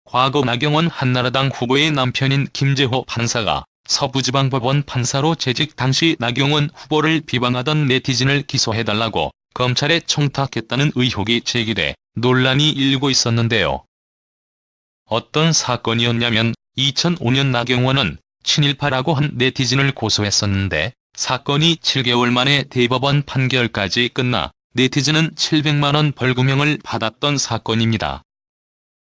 과거 나경원 한나라당 후보의 남편인 김재호 판사가 서부지방법원 판사로 재직 당시 나경원 후보를 비방하던 네티즌을 기소해달라고 검찰에 청탁했다는 의혹이 제기돼 논란이 일고 있었는데요. 어떤 사건이었냐면 2005년 나경원은 친일파라고 한 네티즌을 고소했었는데 사건이 7개월 만에 대법원 판결까지 끝나 네티즌은 700만원 벌금형을 받았던 사건입니다.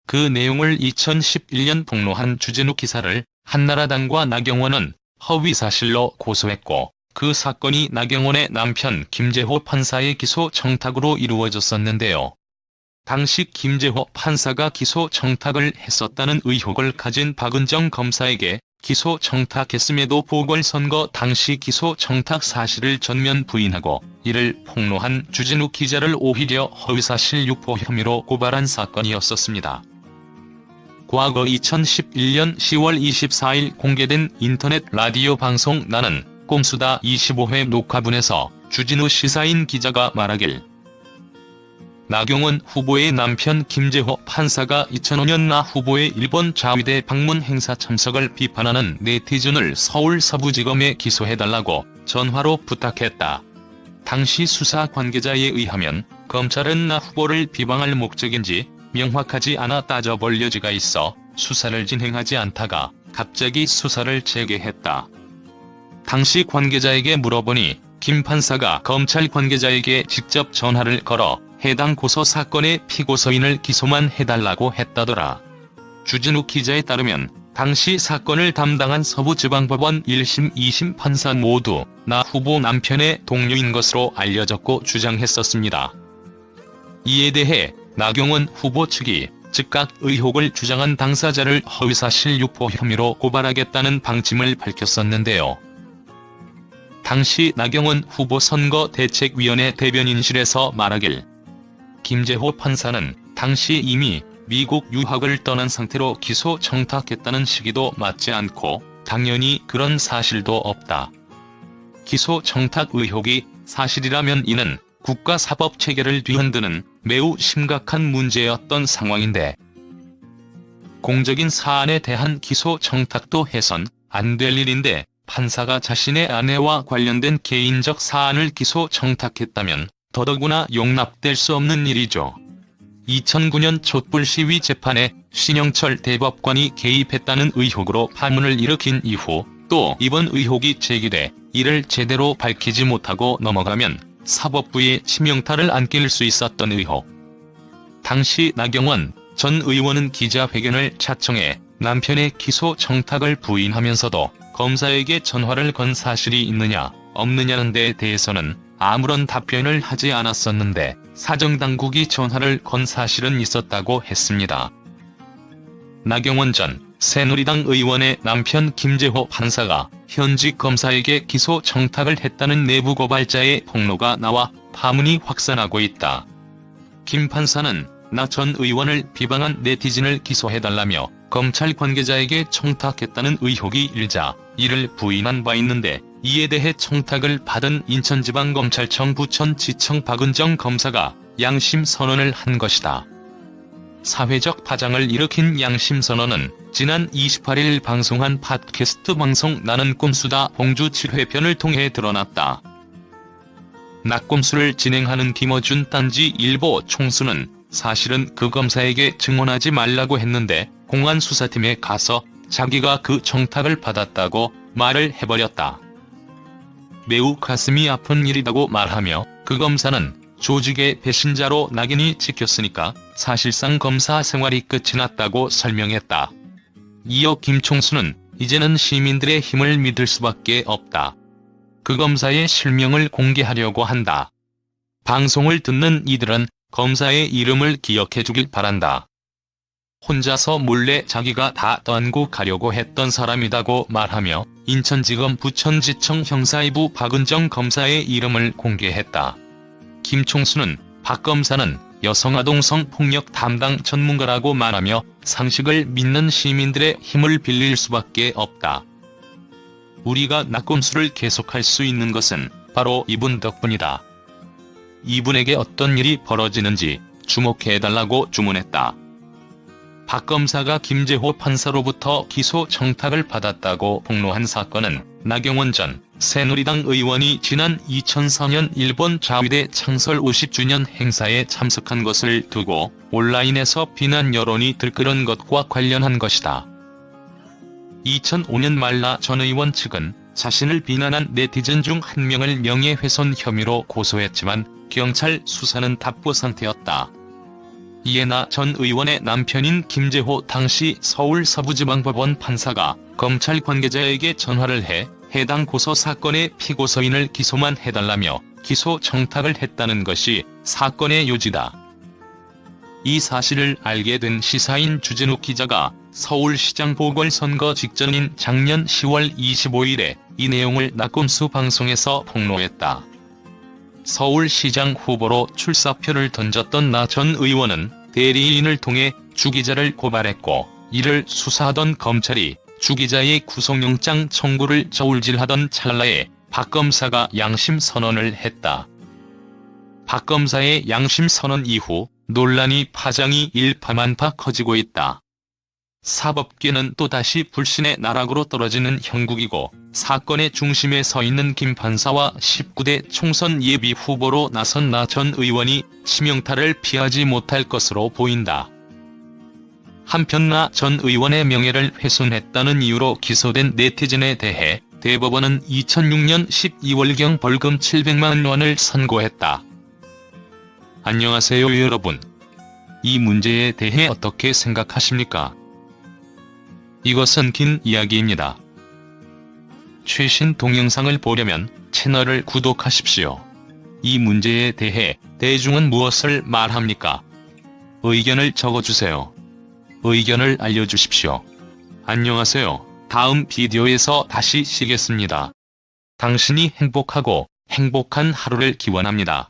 그 내용을 2011년 폭로한 주진우 기사를 한나라당과 나경원은 허위사실로 고소했고 그 사건이 나경원의 남편 김재호 판사의 기소 청탁으로 이루어졌었는데요. 당시 김재호 판사가 기소 청탁을 했었다는 의혹을 가진 박은정 검사에게 기소 청탁했음에도 보궐선거 당시 기소 청탁 사실을 전면 부인하고 이를 폭로한 주진우 기자를 오히려 허위사실 유포 혐의로 고발한 사건이었었습니다. 과거 2011년 10월 24일 공개된 인터넷 라디오 방송 나는 꼼수다 25회 녹화분에서 주진우 시사인 기자가 말하길 나경원 후보의 남편 김재호 판사가 2005년 나 후보의 일본 자위대 방문 행사 참석을 비판하는 네티즌을 서울 서부지검에 기소해달라고 전화로 부탁했다. 당시 수사 관계자에 의하면 검찰은 나 후보를 비방할 목적인지 명확하지 않아 따져볼 여지가 있어 수사를 진행하지 않다가 갑자기 수사를 재개했다. 당시 관계자에게 물어보니 김 판사가 검찰 관계자에게 직접 전화를 걸어 해당 고소 사건의 피고서인을 기소만 해달라고 했다더라. 주진우 기자에 따르면 당시 사건을 담당한 서부지방법원 1심, 2심 판사 모두 나 후보 남편의 동료인 것으로 알려졌고 주장했었습니다. 이에 대해 나경원 후보 측이 즉각 의혹을 주장한 당사자를 허위사실 유포 혐의로 고발하겠다는 방침을 밝혔었는데요. 당시 나경원 후보 선거대책위원회 대변인실에서 말하길 김재호 판사는 당시 이미 미국 유학을 떠난 상태로 기소 청탁했다는 시기도 맞지 않고 당연히 그런 사실도 없다. 기소 청탁 의혹이 사실이라면 이는 국가사법체계를 뒤흔드는 매우 심각한 문제였던 상황인데 공적인 사안에 대한 기소 청탁도 해선 안 될 일인데 판사가 자신의 아내와 관련된 개인적 사안을 기소 청탁했다면 더더구나 용납될 수 없는 일이죠. 2009년 촛불 시위 재판에 신영철 대법관이 개입했다는 의혹으로 파문을 일으킨 이후 또 이번 의혹이 제기돼 이를 제대로 밝히지 못하고 넘어가면 사법부의 치명타를 안길 수 있었던 의혹. 당시 나경원 전 의원은 기자회견을 자청해 남편의 기소 청탁을 부인하면서도 검사에게 전화를 건 사실이 있느냐 없느냐는 데 대해서는 아무런 답변을 하지 않았었는데 사정당국이 전화를 건 사실은 있었다고 했습니다. 나경원 전 새누리당 의원의 남편 김재호 판사가 현직 검사에게 기소 청탁을 했다는 내부 고발자의 폭로가 나와 파문이 확산하고 있다. 김 판사는 나 전 의원을 비방한 네티즌을 기소해달라며 검찰 관계자에게 청탁했다는 의혹이 일자 이를 부인한 바 있는데 이에 대해 청탁을 받은 인천지방검찰청 부천지청 박은정 검사가 양심 선언을 한 것이다. 사회적 파장을 일으킨 양심 선언은 지난 28일 방송한 팟캐스트 방송 나는 꼼수다 봉주 7회편을 통해 드러났다. 낙꼼수를 진행하는 김어준 딴지일보 총수는 사실은 그 검사에게 증언하지 말라고 했는데 공안수사팀에 가서 자기가 그 청탁을 받았다고 말을 해버렸다. 매우 가슴이 아픈 일이라고 말하며 그 검사는 조직의 배신자로 낙인이 찍혔으니까 사실상 검사 생활이 끝이 났다고 설명했다. 이어 김 총수는 이제는 시민들의 힘을 믿을 수밖에 없다. 그 검사의 실명을 공개하려고 한다. 방송을 듣는 이들은 검사의 이름을 기억해주길 바란다. 혼자서 몰래 자기가 다 떠안고 가려고 했던 사람이라고 말하며 인천지검 부천지청 형사2부 박은정 검사의 이름을 공개했다. 김 총수는 박 검사는 여성아동성 폭력 담당 전문가라고 말하며 상식을 믿는 시민들의 힘을 빌릴 수밖에 없다. 우리가 낙검수를 계속할 수 있는 것은 바로 이분 덕분이다. 이분에게 어떤 일이 벌어지는지 주목해달라고 주문했다. 박 검사가 김제호 판사로부터 기소 청탁을 받았다고 폭로한 사건은 나경원 전 새누리당 의원이 지난 2004년 일본 자위대 창설 50주년 행사에 참석한 것을 두고 온라인에서 비난 여론이 들끓은 것과 관련한 것이다. 2005년 말라 전 의원 측은 자신을 비난한 네티즌 중 한 명을 명예훼손 혐의로 고소했지만 경찰 수사는 답보 상태였다. 이에 나 전 의원의 남편인 김제호 당시 서울 서부지방법원 판사가 검찰 관계자에게 전화를 해 해당 고소 사건의 피고서인을 기소만 해달라며 기소 청탁을 했다는 것이 사건의 요지다. 이 사실을 알게 된 시사인 주진욱 기자가 서울시장 보궐선거 직전인 작년 10월 25일에 이 내용을 낙검수 방송에서 폭로했다. 서울시장 후보로 출사표를 던졌던 나 전 의원은 대리인을 통해 주 기자를 고발했고, 이를 수사하던 검찰이 주 기자의 구속영장 청구를 저울질하던 찰나에 박 검사가 양심 선언을 했다. 박 검사의 양심 선언 이후 논란이 파장이 일파만파 커지고 있다. 사법계는 또다시 불신의 나락으로 떨어지는 형국이고, 사건의 중심에 서 있는 김 판사와 19대 총선 예비 후보로 나선 나 전 의원이 치명타를 피하지 못할 것으로 보인다. 한편 나 전 의원의 명예를 훼손했다는 이유로 기소된 네티즌에 대해 대법원은 2006년 12월경 벌금 700만 원을 선고했다. 안녕하세요 여러분. 이 문제에 대해 어떻게 생각하십니까? 이것은 긴 이야기입니다. 최신 동영상을 보려면 채널을 구독하십시오. 이 문제에 대해 대중은 무엇을 말합니까? 의견을 적어주세요. 의견을 알려주십시오. 안녕하세요. 다음 비디오에서 다시 시겠습니다. 당신이 행복하고 행복한 하루를 기원합니다.